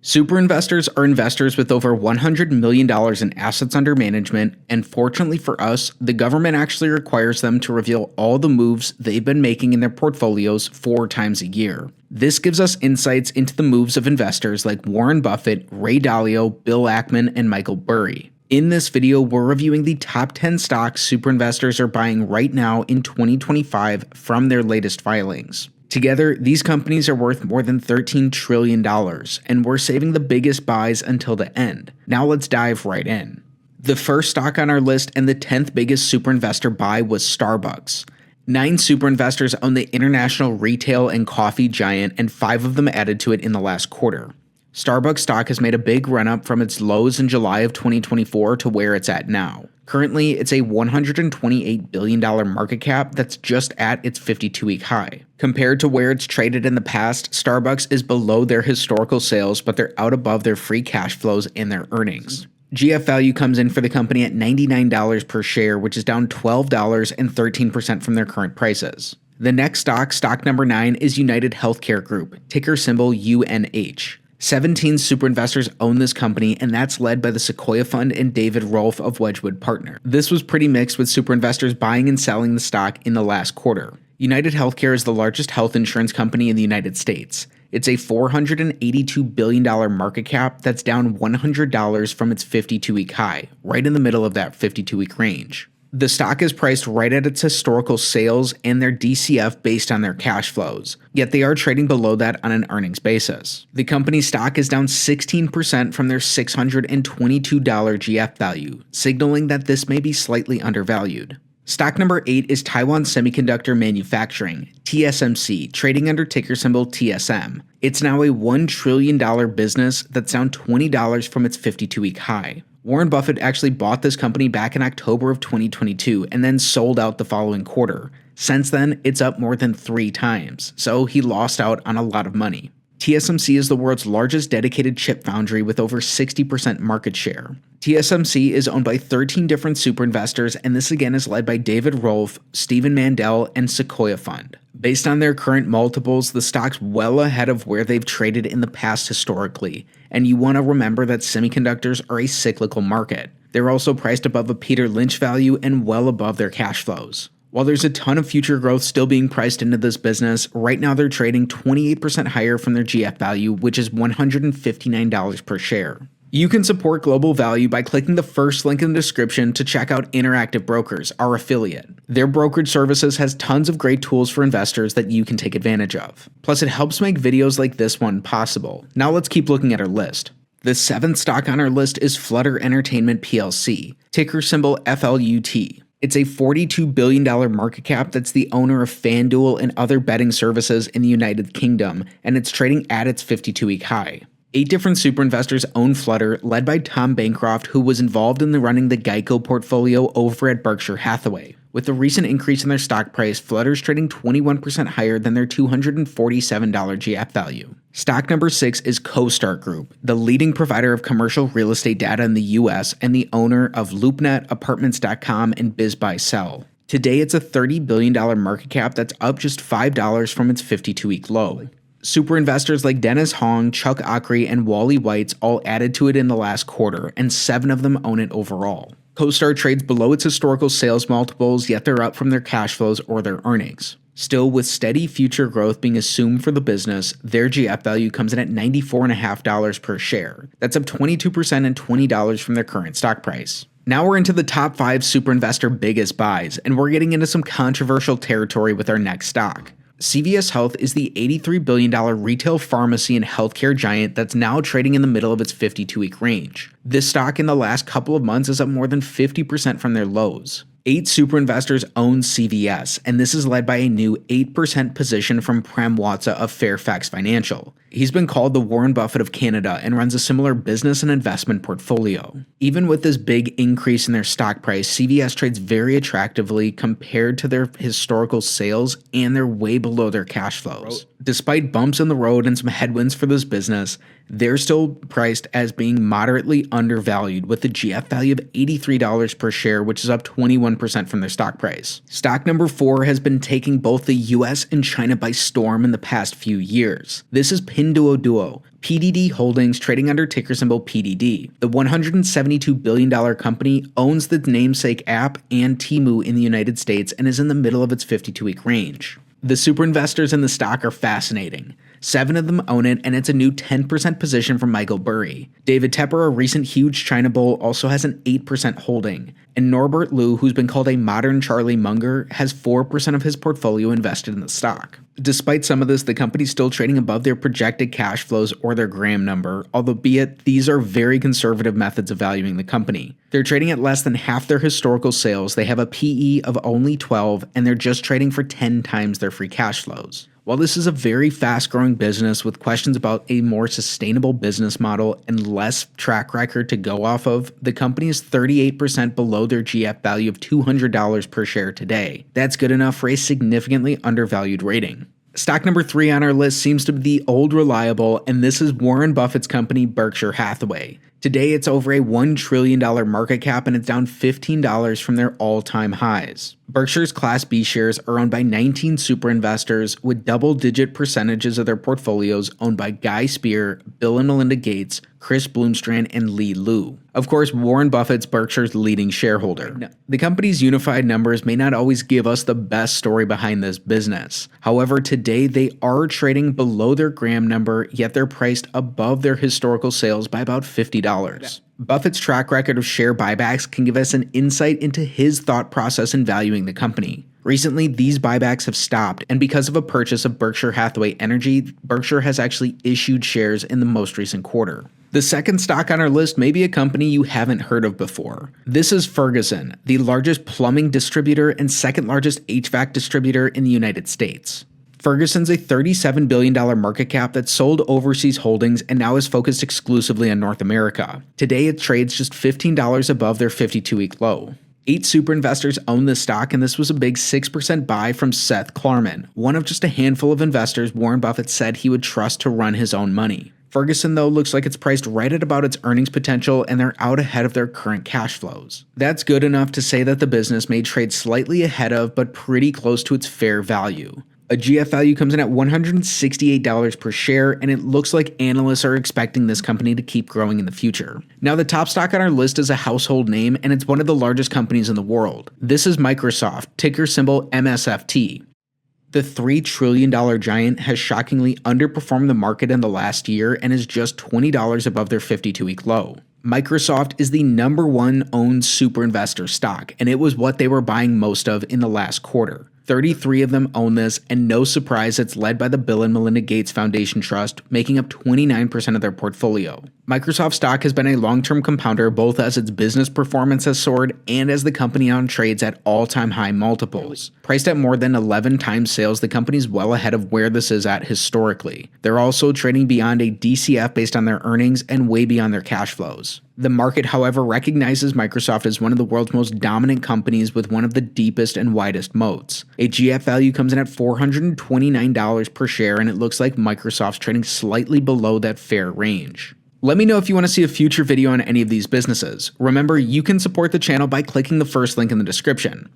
Super investors are investors with over $100 million in assets under management, and fortunately for us, the government actually requires them to reveal all the moves they've been making in their portfolios 4 times a year. This gives us insights into the moves of investors like Warren Buffett, Ray Dalio, Bill Ackman, and Michael Burry. In this video, we're reviewing the top 10 stocks super investors are buying right now in 2025 from their latest filings. Together, these companies are worth more than $13 trillion, and we're saving the biggest buys until the end. Now let's dive right in. The first stock on our list and the 10th biggest super investor buy was Starbucks. 9 super investors own the international retail and coffee giant, and 5 of them added to it in the last quarter. Starbucks stock has made a big run-up from its lows in July of 2024 to where it's at now. Currently, it's a $128 billion market cap that's just at its 52-week high. Compared to where it's traded in the past, Starbucks is below their historical sales, but they're out above their free cash flows and their earnings. GF value comes in for the company at $99 per share, which is down $12 and 13% from their current prices. The next stock number 9, is United Healthcare Group, ticker symbol UNH. 17 super investors own this company, and that's led by the Sequoia Fund and David Rolfe of Wedgewood Partners. This was pretty mixed, with super investors buying and selling the stock in the last quarter. United Healthcare is the largest health insurance company in the United States. It's a $482 billion market cap that's down $100 from its 52-week high, right in the middle of that 52-week range. The stock is priced right at its historical sales and their DCF based on their cash flows, yet they are trading below that on an earnings basis. The company's stock is down 16% from their $622 GF value, signaling that this may be slightly undervalued. Stock number 8 is Taiwan Semiconductor Manufacturing, TSMC, trading under ticker symbol TSM. It's now a $1 trillion business that's down $20 from its 52-week high. Warren Buffett actually bought this company back in October of 2022 and then sold out the following quarter. Since then, it's up more than 3 times, so he lost out on a lot of money. TSMC is the world's largest dedicated chip foundry with over 60% market share. TSMC is owned by 13 different super investors, and this again is led by David Rolfe, Stephen Mandel, and Sequoia Fund. Based on their current multiples, the stock's well ahead of where they've traded in the past historically, and you want to remember that semiconductors are a cyclical market. They're also priced above a Peter Lynch value and well above their cash flows. While there's a ton of future growth still being priced into this business, right now they're trading 28% higher from their GF value, which is $159 per share. You can support Global Value by clicking the first link in the description to check out Interactive Brokers, our affiliate. Their brokerage services has tons of great tools for investors that you can take advantage of. Plus, it helps make videos like this one possible. Now let's keep looking at our list. The 7th stock on our list is Flutter Entertainment plc, ticker symbol FLUT. It's a $42 billion market cap that's the owner of FanDuel and other betting services in the United Kingdom, and it's trading at its 52-week high. 8 different super investors own Flutter, led by Tom Bancroft, who was involved in running the Geico portfolio over at Berkshire Hathaway. With the recent increase in their stock price, Flutter's trading 21% higher than their $247 GF value. Stock number 6 is CoStar Group, the leading provider of commercial real estate data in the US and the owner of LoopNet, Apartments.com, and BizBuySell. Today, it's a $30 billion market cap that's up just $5 from its 52-week low. Super investors like Dennis Hong, Chuck Akre, and Wally Weitz all added to it in the last quarter, and 7 of them own it overall. CoStar trades below its historical sales multiples, yet they're up from their cash flows or their earnings. Still, with steady future growth being assumed for the business, their GF value comes in at $94.50 per share. That's up 22% and $20 from their current stock price. Now we're into the top 5 super investor biggest buys, and we're getting into some controversial territory with our next stock. CVS Health is the $83 billion retail pharmacy and healthcare giant that's now trading in the middle of its 52-week range. This stock in the last couple of months is up more than 50% from their lows. 8 super investors own CVS, and this is led by a new 8% position from Prem Watsa of Fairfax Financial. He's been called the Warren Buffett of Canada and runs a similar business and investment portfolio. Even with this big increase in their stock price, CVS trades very attractively compared to their historical sales, and they're way below their cash flows. Despite bumps in the road and some headwinds for this business, they're still priced as being moderately undervalued with a GF value of $83 per share, which is up 21% from their stock price. Stock number 4 has been taking both the US and China by storm in the past few years. This is Pinduoduo. PDD Holdings, trading under ticker symbol PDD. The $172 billion company owns the namesake app and Temu in the United States and is in the middle of its 52-week range. The super investors in the stock are fascinating. 7 of them own it, and it's a new 10% position from Michael Burry. David Tepper, a recent huge China bull, also has an 8% holding. And Norbert Liu, who's been called a modern Charlie Munger, has 4% of his portfolio invested in the stock. Despite some of this, the company's still trading above their projected cash flows or their gram number, albeit these are very conservative methods of valuing the company. They're trading at less than half their historical sales, they have a PE of only 12, and they're just trading for 10 times their free cash flows. While this is a very fast-growing business with questions about a more sustainable business model and less track record to go off of, the company is 38% below their GF value of $200 per share today. That's good enough for a significantly undervalued rating. Stock number 3 on our list seems to be the old reliable, and this is Warren Buffett's company, Berkshire Hathaway. Today, it's over a $1 trillion market cap, and it's down $15 from their all-time highs. Berkshire's Class B shares are owned by 19 super investors, with double-digit percentages of their portfolios owned by Guy Spier, Bill and Melinda Gates, Chris Bloomstrand, and Lee Lu. Of course, Warren Buffett's Berkshire's leading shareholder. The company's unified numbers may not always give us the best story behind this business. However, today they are trading below their gram number, yet they're priced above their historical sales by about $50. Buffett's track record of share buybacks can give us an insight into his thought process in valuing the company. Recently, these buybacks have stopped, and because of a purchase of Berkshire Hathaway Energy, Berkshire has actually issued shares in the most recent quarter. The second stock on our list may be a company you haven't heard of before. This is Ferguson, the largest plumbing distributor and second largest HVAC distributor in the United States. Ferguson's a $37 billion market cap that sold overseas holdings and now is focused exclusively on North America. Today, it trades just $15 above their 52-week low. 8 super investors own this stock, and this was a big 6% buy from Seth Klarman, one of just a handful of investors Warren Buffett said he would trust to run his own money. Ferguson, though, looks like it's priced right at about its earnings potential, and they're out ahead of their current cash flows. That's good enough to say that the business may trade slightly ahead of, but pretty close to its fair value. A GF value comes in at $168 per share, and it looks like analysts are expecting this company to keep growing in the future. Now, the top stock on our list is a household name, and it's one of the largest companies in the world. This is Microsoft, ticker symbol MSFT. The $3 trillion giant has shockingly underperformed the market in the last year and is just $20 above their 52-week low. Microsoft is the #1 owned super investor stock, and it was what they were buying most of in the last quarter. 33 of them own this, and no surprise it's led by the Bill and Melinda Gates Foundation Trust, making up 29% of their portfolio. Microsoft stock has been a long-term compounder both as its business performance has soared and as the company now trades at all-time high multiples. Priced at more than 11 times sales, the company's well ahead of where this is at historically. They're also trading beyond a DCF based on their earnings and way beyond their cash flows. The market, however, recognizes Microsoft as one of the world's most dominant companies with one of the deepest and widest moats. A GF value comes in at $429 per share, and it looks like Microsoft's trading slightly below that fair range. Let me know if you want to see a future video on any of these businesses. Remember, you can support the channel by clicking the first link in the description.